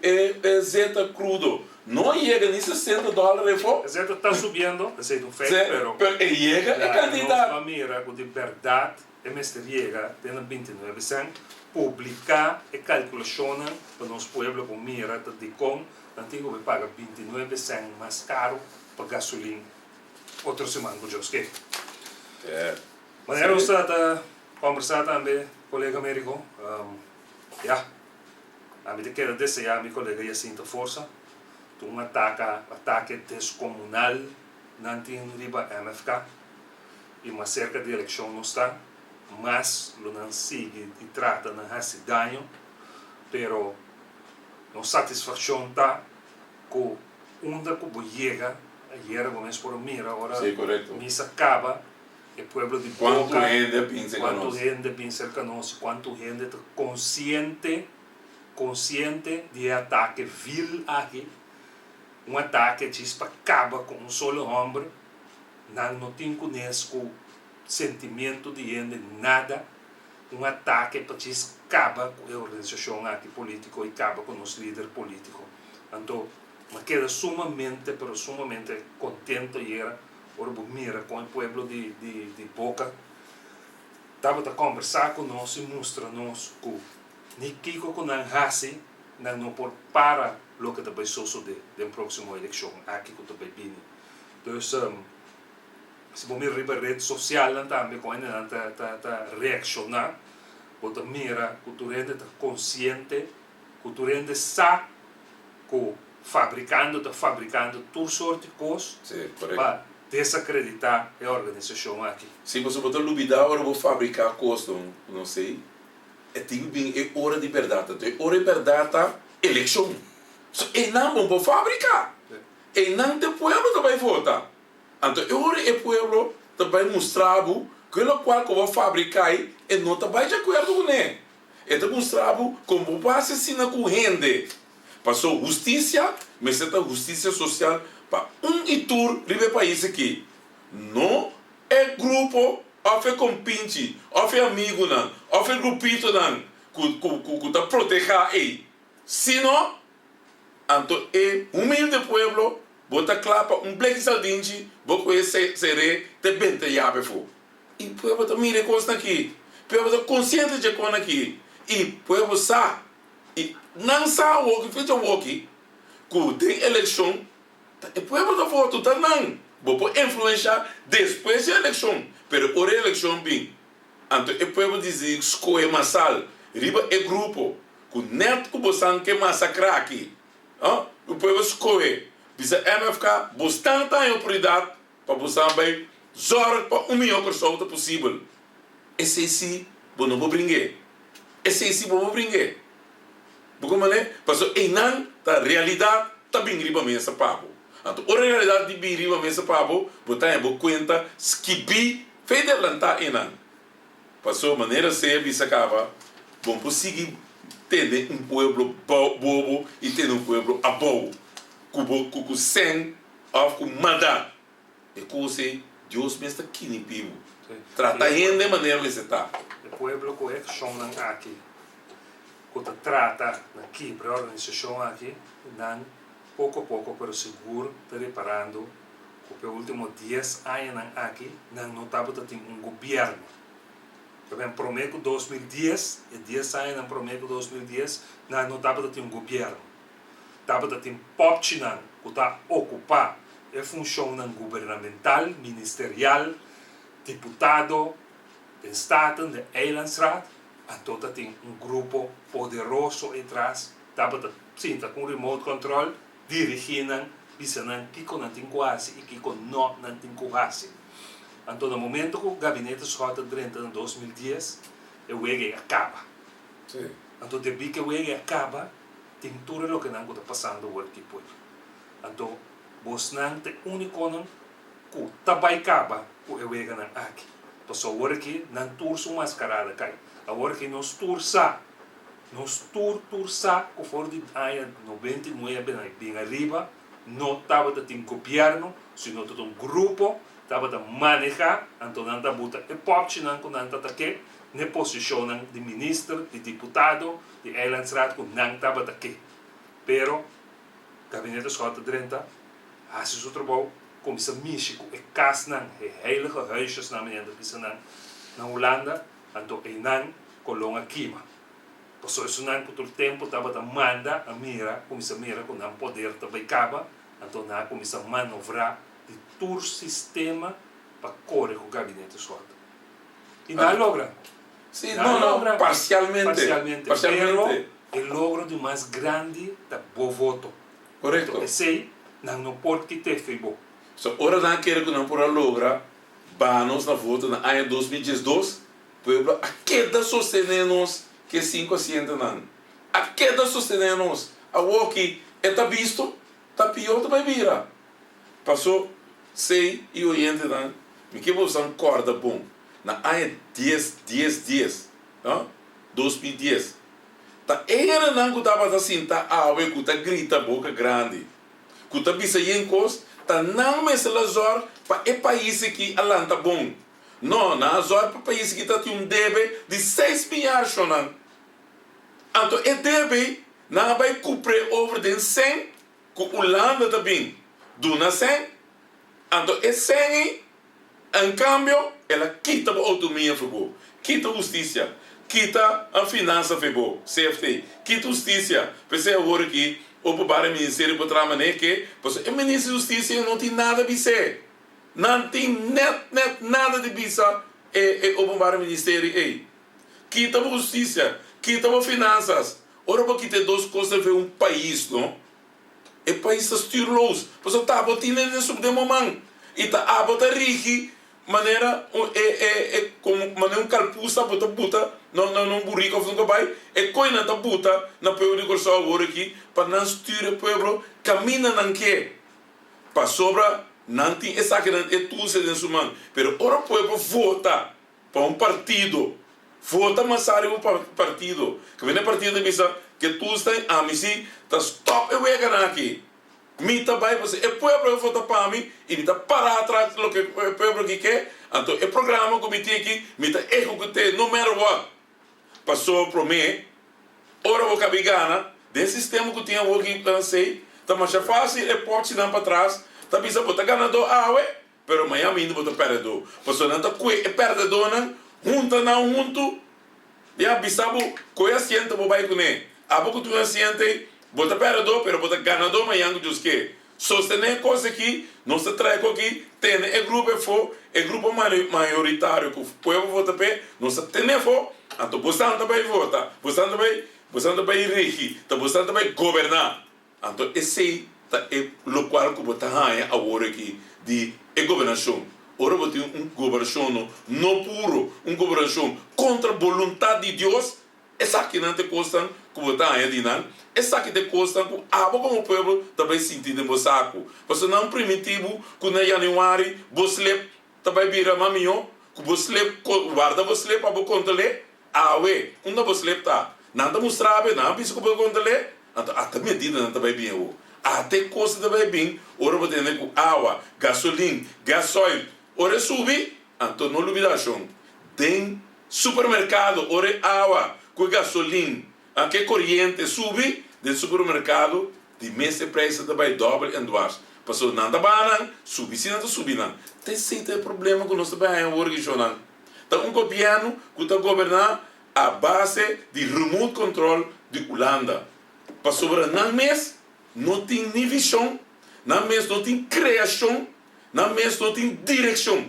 zeta crudo, não chega nem $60 for. A zeta está subindo, é um feito, pero chega é candidato. Nós mira com de verdade, é mestre chega, tem 29 cent, publicar a calculação para nós pueblo com mira de com, antigo vai pagar 29 cent mais caro para gasolina. Outra semana com os que. Mas era usada conversar também colega Américo. A mim quero desejar a meu colega Jacinto força. Um ataque descomunal não tem riba MFK e uma cerca de eleição não está, mas não sigue e trata de esse ganho, pero não satisfação está com onde que chega, ayer vamos por mira agora, misa acaba. O pueblo de Quanto Boca, gente pensa quanto gente pensa que nós, quanto gente está consciente consciente de ataque vil aqui, ataque que acaba com solo homem, não tem com sentimento de nada, ataque para acaba com a organização aqui política e acaba com os líderes políticos. Então, me queda sumamente contente e era mira com o povo de Boca. Estava a conversar com nós e mostrar-nos que nem Kiko com a Hasi não pode para o que vai suceder na próxima eleição aqui que vai vir. Então, se você mira a rede social também com ela tá reaccionar, você mira que tu rende consciente, que tu rende sabe que fabricando toda sorte de coisas para desacreditar a organização aqui. Se você botar lubida, agora vou fabricar coisas, não sei. É hora de verdade. É hora de verdade, eleição. E não vamos fabricar. E não o povo vai votar. Então, é hora o povo vai mostrar que o qual que vai fabricar e não vai de acordo com ele. É mostrar como vai assassinar com gente. Passou justiça, mas essa justiça social para itur ribe país aqui. Não é grupo, ou é compinche, ou é amigo, ou é grupito que está proteger aí. Se não, então é humilde povo, bota clapa black saldinchi, vou conhecer seré te bente yabe fo. E povo tá mire coisa aqui. Povo tá consciente de coisa aqui. E povo sa e não sabe o que fez o que tem eleição. O povo tá voto tá não. Vou influenciar depois da eleição. Pero ora eleição bem. Então o povo diz escolhe massal. Riba é grupo. Com net que você quer massacrar aqui. O povo escolhe. Bisa MFK bastante autoridade para você bem zorg para milhão de pessoas possível. Esse sim, bom não vou brincar. Esse sim, vou brincar. Porque mané, passou em não a realidade tá bem riba mesa papo. Então a realidade de bem riba mesa papo, botar em boa conta skibi federal tá em não. Passou maneira se bisa acaba, bom conseguir ter povo bobo e ter povo abobo. Com sem ou com manda e coisa Deus me está aqui nem pivo trata ainda de maneira que você está o povo que é chão aqui que trata aqui para a organização aqui não pouco a pouco pero seguro está reparando que os últimos 10 anos aqui não estava tendo governo também prometo 2010 e 10 anos prometo 2010 não estava tendo governo estava tendo popchinan que está ocupar a função governamental, ministerial, deputado, de Estado, de Eilandsraad, então tem grupo poderoso atrás, estava sinta com remote control, dirigindo, pensando que não tem quase e que não tem quase. Então no momento que o gabinete Schota durante 2010, o EG acaba. Então depois que o EG acaba, tem tudo o que não está passando aqui por. Então, você não tem único que também acaba com o EG aqui. Então, agora que não turso mascarada cai. Agora que nós tursa que for de ano 99 bem arriba, não estava de um governo, sino de um grupo, estava de manejar, então não está bota e pode não está aqui. Na posição de ministro, de deputado, de Eilandsraad, que não estava aqui. Pero, o gabinete Schota 30, faz o seu trabalho, como se México, e casa heilige huisjes na Holanda, então, e não colonga quima. Por isso, não, por todo tempo, estava a manda a mira, como se mira, com não poder também acaba, então, não, como se manobrar de todo o sistema para correr com o gabinete Schota. E não logra. Sim, não, parcialmente. Pero o logro de mais grande da bom voto. Correto. Então, esse não pode que ter feito. So, ora não quer que não por logra, vamos na voto na ano 2012, pueblo a queda sostenernos que 5% não. A queda sostenernos, a walkie está visto, está pior também vira. Passou 6 e 80 não. Me que você corda bom. Na ano 2010, Ta era não que tava assim, tá ave, que tá grita boca grande. Que tá bisa yenkos, ta não me se lazor para e país que alanta bom. Não, na azor para país que tá tem debe de 6 milhões não. Então, e debe não vai cumprir over den 100 que Holanda também. Duna 100. Então, e 100 em cambio, ela quita a autonomia for quita a justiça, quita a finança for CFT, quita a justiça. Pensei agora que o ministério para trabalhar que o ministro da Justiça não tem nada a dizer. Não tem nada de bisa o ministério. Quita a justiça, quita a finanças. Ora, porque tem duas coisas ver país, não? O país está estiloso. Porque está botando nesse momento. E está rigi maneira como maneira calpusta bota não burrico não vai coisa tá bota na povo de corso agora aqui para não estirar o povo camina não que para sobra não tem essa que não é tudo se den sumando pero ora o povo vota para partido vota mas sai partido que vem partido bisa que tu está a misi tá stop e ganhar aqui mita vai você é povo vota para mim e está para atrás do que o povo que quer então o programa que me tem aqui mita executar no matter what passou para mim ora vou cabigana desse sistema que tinha working sei tá mais fácil é pode não para trás tá bisa botar ganador pero amanhã ainda botar perdedor passou não tá que é perdedor não junto já bisabo coi asiento vou vai com ele a pouco tu asiente bota perdedor, pero bota ganador, mas yang diz que sostener coisa aqui, não se traz aqui, tem o grupo maioritário que o povo vota pe, não se tem for, então você também vota, você também rege, você também governar, então esse é o qual que bota agora aqui de governação. Ora você tem governação não puro, governação contra a vontade de Deus, essa que não te custa que botar aí de não. Essa que te custa que como o povo também sentir de saco. Porque não primitivo que na januário você também vira maminho, que você guarda você para controlar. Onde você tá? Nada mostrar, não precisa que controlar. Então até medida não também bem até custa também bem. Ora você tem com água, gasolina, gasóleo, ora subir, então não duvidação. Tem supermercado, ora água, com gasolina. Anche corrente sube del supermercado di mese preço também doble em duas passou nada bana subi se não subi não tem sempre problema com nós também em organização então governo que está governar a base de remote control de Holanda passou para não mês não tem nem visão não mês não tem criação não mês não tem direção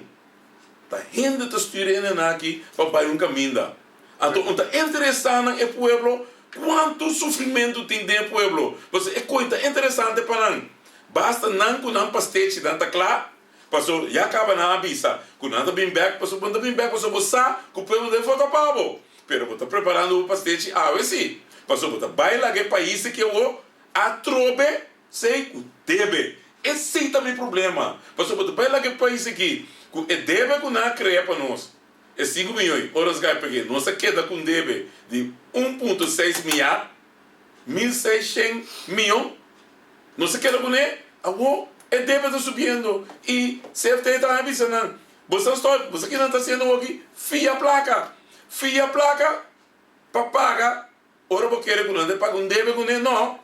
tá gente está estudando aqui para um caminho então está interessante é povo quanto sofrimento tem dentro do povo. Você é coisa interessante para nós. Basta não que não pastete, não está claro. Passou, já acaba na avisa. Quando não está bem back, passou, quando está bem back, passou, você sabe que o povo deve votar para você. Pero você está preparando o pastete, sim. Passou, você vai lá que país que eu atrobe, sei que deve. Esse também é problema. Passou, você vai lá que país que deve que não cria para nós. É 5 milhões, horas que peguei. Nossa queda com deve de 1,6 milhar, 1.600 milhões. Nossa queda com ele, é deve está subindo. E CFT está avisando. Você que não está sendo aqui, fia a placa para pagar. Ora, você quer que não paga deve com ele, não.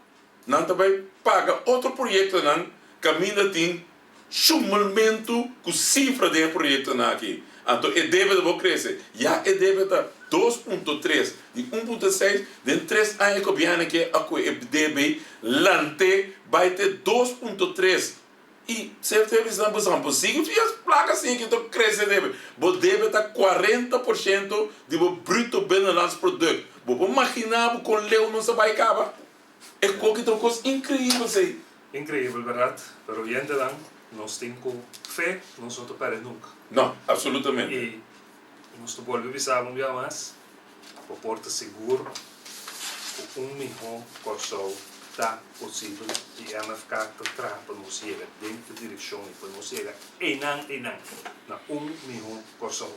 Não também paga outro projeto, não. Caminho tem chumamento com cifra de projeto aqui. Então, a dívida vai crescer. Já a dívida 2,3 de 1,6 de 3 anos que vem que a dívida lante vai ter 2,3 e se você não possível e as placas assim que estão crescendo dívida. A dívida 40% do bruto benelance produto. Vou imaginar com leu não se vai acabar. É coisa incrível sei. Incrível, verdade? Pero gente nós temos fé, não somos para nunca. Não, absolutamente. E nós volvemos a dia mais, para porta seguro, com milhão corso está possível e a MFK está para nós chegar dentro da direção e para nós chegar na milhão corso.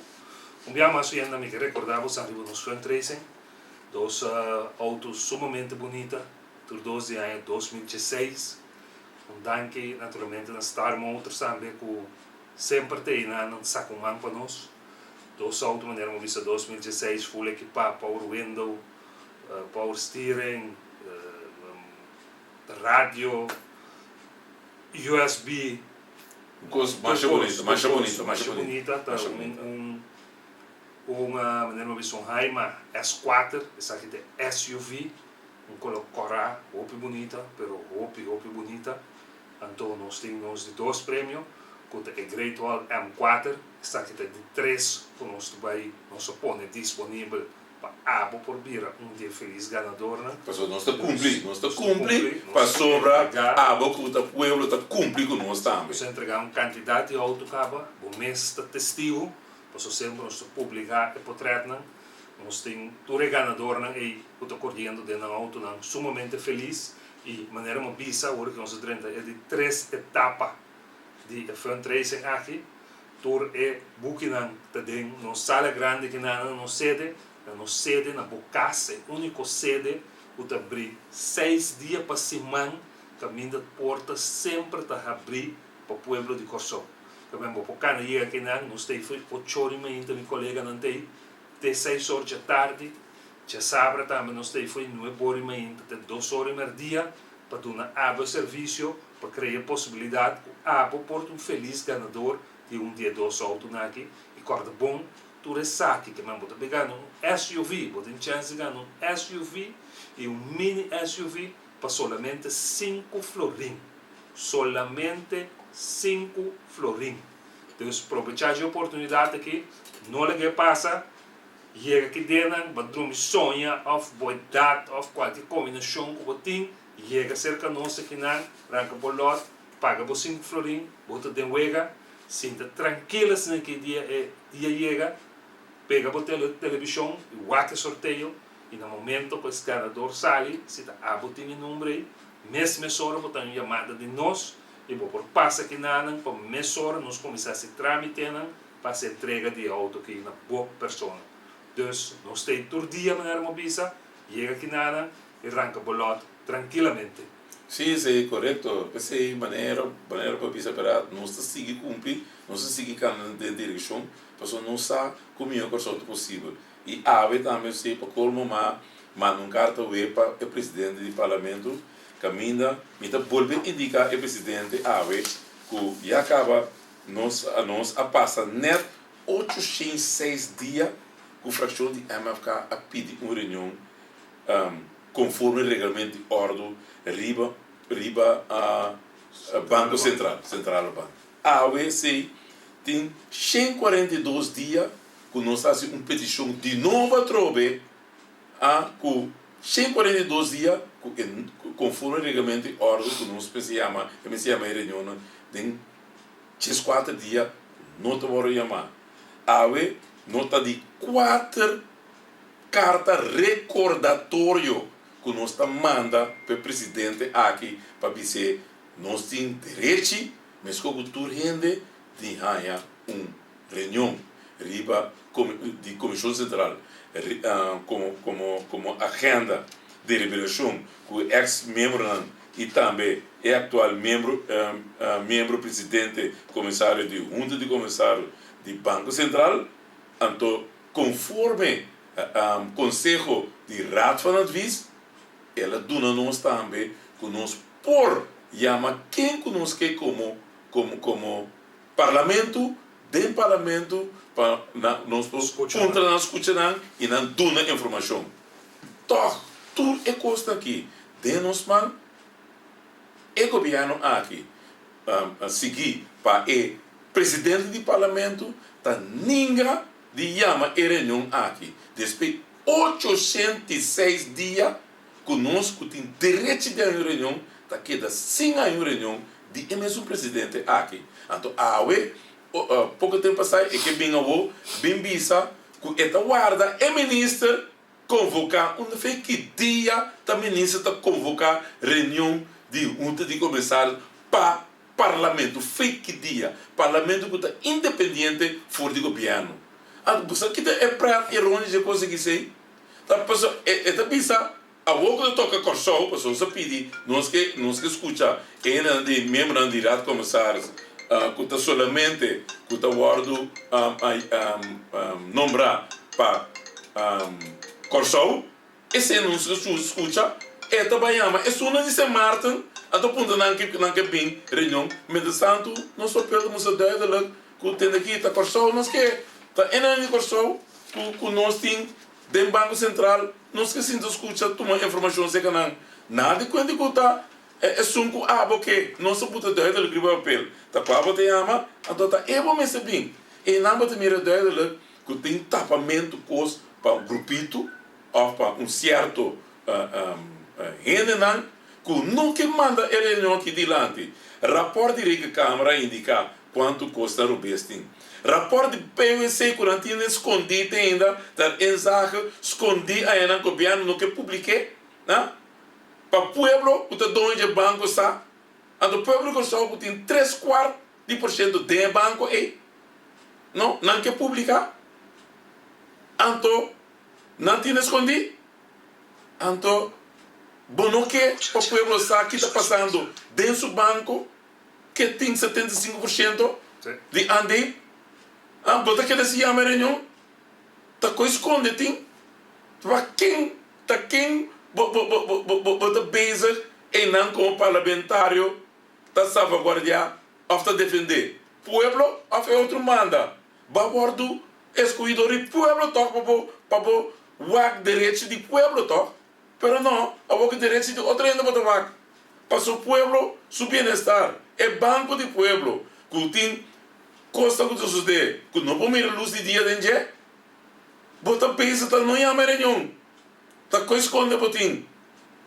Dia mais ainda me recordava, quando nós fomos 13, Dos autos sumamente bonitas, por 12 anos 2016. Danke naturalmente na Star Motors também, que sempre tem na Sacumang para nós. Dos autos, maneira vista 2016, full equipado, power window, power steering, rádio, USB. Mais bonita. Uma maneira vista Haima S4, essa aqui é SUV, color Cora, roupa bonita, pero roupa bonita. Então nós temos de 2 prêmios, que é Great Wall M4, essa aqui de 3, que nós põe disponível para abo por vira dia feliz ganador, né? Pessoal, nós cumpre, para sobra, abo que o pueblo cumpre com nós também. Nós entregamos uma quantidade de autocaba, o mês de testigo, para sempre nós publicar e portrait, nós temos todo ganador, e o está correndo de um auto sumamente feliz. E maneira uma visa, agora que nós temos é de 3 etapas de fundraising aqui. Tur é booking também na sala grande que na sede na Bocassa, único sede, que abrir 6 dias para semana, caminho de porta sempre está abrir para o pueblo de Corsó. Também vou para cá, chega aqui nós temos 8 horas ainda, meu colega não tem, até 6 horas da tarde. Já sabe também nós temos 9 horas ainda, até 2 horas por dia, para dar abo serviço, para criar a possibilidade que o abo porte feliz ganador de dia 2 autos aqui. E corda bom, tu ressaque que vamos pegar SUV, vou ter chance de ganhar SUV e mini SUV para solamente 5 florim. Solamente 5 florim. Então, aproveitar a oportunidade aqui, não é que passa. Chega aqui dentro, vai dormir sonha, ou boidade, ou qualquer combinação que você tem, chega cerca de nós aqui, arranca por lote, paga por 5 florim, bota de wega, sinta tranquila se naquele dia chega, pega por televisão, e waka sorteio, e no momento que esse ganador sai, se está a botar o número aí, mesma hora, botar uma chamada de nós, e vou por passa aqui, para mesma hora, nós começamos a tramitar, para a entrega de auto aqui na boa pessoa. Dus nós temos todo dia maneira uma visa, chega aqui nada e arranca o lote tranquilamente. Sim, correto. Essa maneira para visa para nós seguir cumprir, nós seguir caminhando de direção, para nós saber como é o possível. E a vez também se para colmo mas num carta para o presidente do parlamento, caminha, me está volvendo indicar o presidente a vez que já acaba nós a passar net 806 dias que a fração de MFK a pedir uma reunião conforme o regulamento de ordem riba a Banco Central Banco. A ABC tem 142 dias que nós fazemos uma petição de novo a trobe com 142 dias conforme o regulamento de ordem que nós precisamos a reunião de 4 dias não te vou chamar. A nota de 4 cartas recordatório que nós manda para o presidente aqui para dizer nós temos direito, mas que o tour rende de ganhar uma reunião de Comissão Central como agenda de liberação com o ex-membro e também é atual membro presidente comissário de junta de comissário do Banco Central. Então, conforme o Conselho de Raad van Advies, ela dona nós também que nós por chama quem que nós quer como parlamento, dentro do parlamento, para nós contra nós escutar e não dona informação. Então, tudo é costa aqui. De nós, man, o governo aqui seguir para o presidente do parlamento, tá ninguém de chama a reunião aqui. Depois 806 dias conosco tem direito de uma reunião, tá queda sem a reunião de mesmo presidente aqui. Então, pouco tempo passado é que bem visa que esta guarda é ministro convocar que dia a ministra está convocar reunião de junta de comissários para parlamento que dia parlamento que está independente fora do governo. Você que é para irônica de coisa que sei. Tá pessoa esta bisa a boca de toca corso, pessoa se pedi, nós que escuta, ena de membro de direto comissários, que tá solamente que tá guardo nombrar para corso, esse não se escuta, esta baiama, é só não dizer Martin, a do ponto não que bem reunião, mas tanto não só pelo museu dela, que tem aqui tá corso, nós que tá ena de corso, que nós tem do Banco Central, não esqueci de escutar uma informação que não nada quando que tá é sunco porque não se pode dar do livro papel tá para te ama então tá bom mas bem e não pode mirar dar que tem tapamento cos para um grupito ou para certo rende não que nunca manda ele não aqui dilante rapport de Câmara indica quanto custa o besting. Rapport de PwC curantino escondido ainda, tá em zaga, escondi ainda no governo no que publiquei, né? Para o pueblo, o dono de banco está, o pueblo que só tem 3/4% de banco aí, não que publicar, então não tem escondido, então bom que o pueblo sabe que está passando dentro do banco que tem 75% de ande. Bota que desse chama reunião, tá com esconde tem, tá quem bota base e não como parlamentário tá salvaguardar ou tá defender pueblo ou outro manda, babordo escolhido de pueblo toca para o direito de pueblo toca, pero não, o direito de outro ainda bota vac, para o pueblo su bem-estar, é banco de pueblo que tem costa que sucede, que não pode mirar luz de dia de dia, bota pensa tá não é nenhum, tá com esconde botin,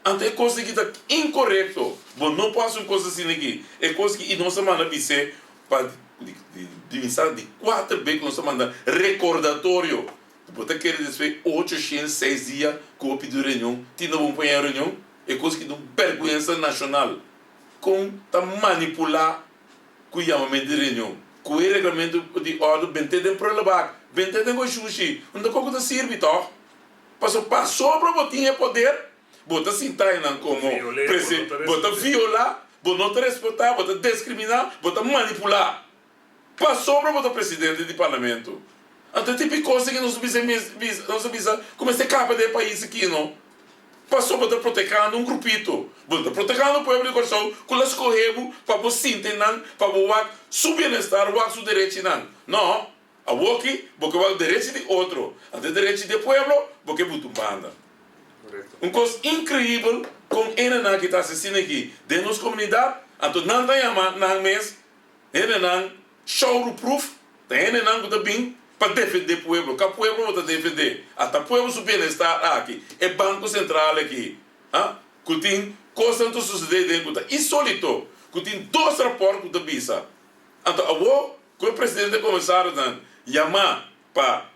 ante coisa que tá incorreto, bom não passa uma coisa assim aqui, é coisa que não se manda dizer para de 4 vezes que não se manda recordatório, bota quer dizer 806 dias que o pedido reunião, tinha bom para reunião, é coisa que não vergonha nacional, com tá manipular com o chamamento de reunião. Com o regulamento de ordem, bente de problema, bente de gochuchi, onde como da sirve toh, passou para botinha poder, bota sentar não como presidente, bota violar, bota respeitar, bota discriminar, bota manipular, passou para botar presidente do parlamento, então tipo de coisa que não se precisa como esse capa de país aqui não. Passou para proteger um grupito, para proteger o povo de coração, com as corremos para você entender, para o seu bem-estar, o seu direito não, a aqui, porque o direito de outro, o direito do povo, porque é muito banda. Uma coisa incrível com a que está assistindo aqui, de nossa comunidade, então não tem não mês, não show proof, tem não que está bem para defender o povo, que o povo vai defender, até o povo seu bem-estar aqui, é Banco Central aqui, que tem coisa que sucede dentro da insólito, que tem 2 rapportos que está bisa, então o presidente começar a chamar para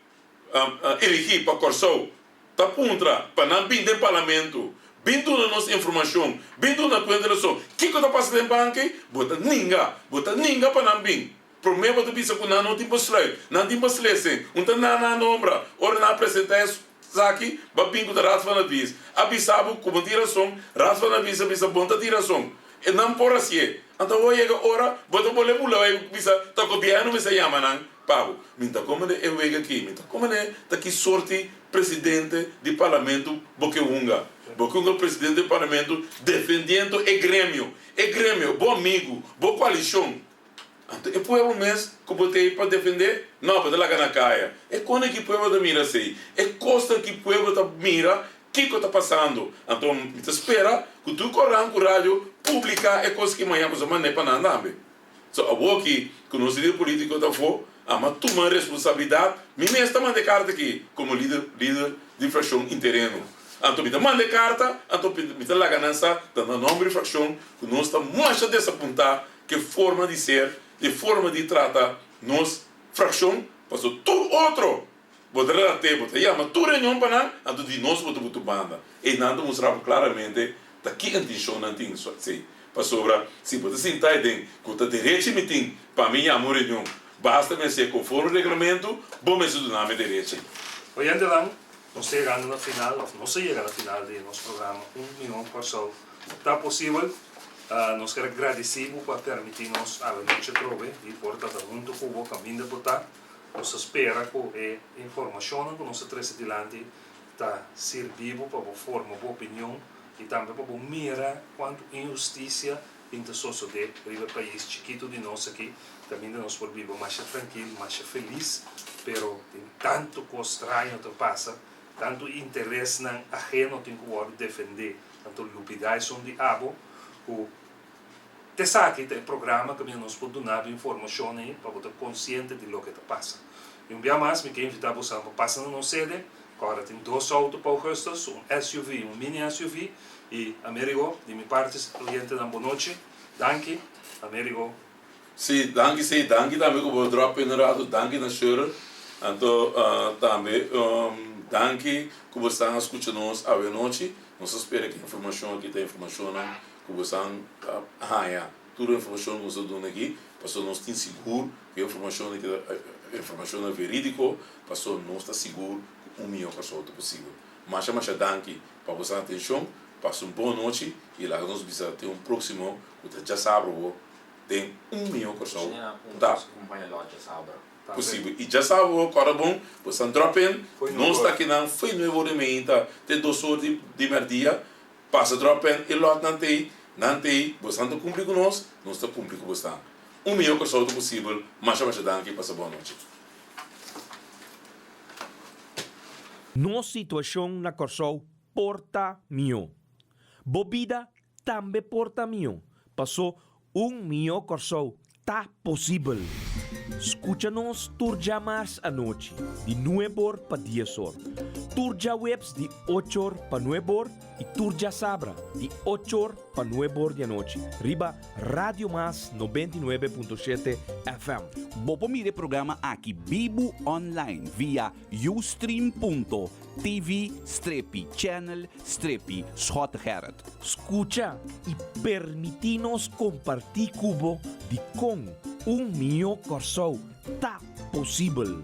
elegir para Corsou, está puntra para não vir do parlamento, vindo na nossa informação, vindo na consideração, o que está passando em banco, bota ninguém para não vir. Problema do bisa que não tem postura, não tem postura assim, não na nombra, ora na apresentar isso aqui, babinho da raça na bis, abisabo como tiração, raça na bisa bonta tiração, e não por assim, então hoje é hora, bota boleto lá, bisa tá copiando, bisa chama não, pago, minta como é eu aqui, minta como é daqui sorte presidente do parlamento Boqueunga presidente do parlamento defendendo o Grêmio, bom amigo, boa coalição. Então, é povo mesmo que botei para defender, não, para lá na caia. É quando que o povo está mira assim, é costa que o povo está mira, o que está passando. Então, me espera que tu corram com o rádio, publicar é coisa que amanhã você manda para não andar. Então, a boa que o nosso líder político está for, mas toma responsabilidade, me mesmo manda carta aqui, como líder de fração interno. Então, me manda carta, então, me dá a ganância, dando nome de fração, que nós estamos mais a desapontar que forma de ser, de forma de tratar nos fração, passou tudo outro. Poderá ter, mas tudo reunião para nós, então de nós botar muito banda. E nada mostrava claramente daqui a intenção não tem só assim. Para sobra, se você sentar dentro, com o direito me tem, para mim amor reunião, basta me ser conforme o regulamento, bom me do nome direito. Olhando lá, não chegando na final, ou não se chega na final de nosso programa, 1 milhão por pessoa. Está possível, nós queremos agradecer por permitir-nos a noite trove e porta da muito cubo caminho de botar. Nós espera que a informação que nós traz adiante está servindo para formar uma opinião e também para mirar quanto injustiça entre a sociedade, o país chiquito de nós aqui, também de nós por viver mais tranquilo, mais feliz, pero tem tanto que estranho que passa, tanto interesse na ajeno tem que defender, tanto lupidação de abo, que te sabe que tem programa que nós podemos dar informação aí para estar consciente de lo que está passa. E um dia mais, me quero invitar você para passar na nossa sede. Agora tem 2 autos para Augustus, SUV, mini SUV. E, Amerigo, de minha parte, cliente da boa noite. Danke, Amerigo. Sim, danke também que vou drop in rado, danke na senhora. Então, também, danke que você está escutando nós a noite. Nós esperamos que a informação aqui tem informação que você está toda a informação que você está dando aqui, para nós estar seguro que a informação é verídica, para nós estar seguro que 1 milhão de pessoas é possível. Mas danke para você atenção. Passa uma boa noite e lá nós vamos ter próximo, que já sabe, tem 1 milhão de pessoas. Tá possível. E já sabe, agora bom, você drop in, nós está aqui na foi novo de menta, tem 2 horas de merdia, passa drop in e lot não tem, você não cumpre com nós está cumprindo com você. 1 milhão de pessoas é possível, mas danke, passa boa noite. Nossa situação na Corsol porta milhão. Bobida também porta milhão. Passou 1 milhão Corsol. Tá possível. Escucha-nos turja mais à noite, de 9 horas para 10 horas. Turja webs de 8 horas para 9 horas e turja sabra de 8 horas para 9 horas da noite. Riba Radio Mas 99.7 FM. Bopo mire programa aqui Bibo Online via ustream.tv/channel/Schottheret. Escucha e permite-nos compartilhar cubo de com 1 milhão Corsol. Tá possível.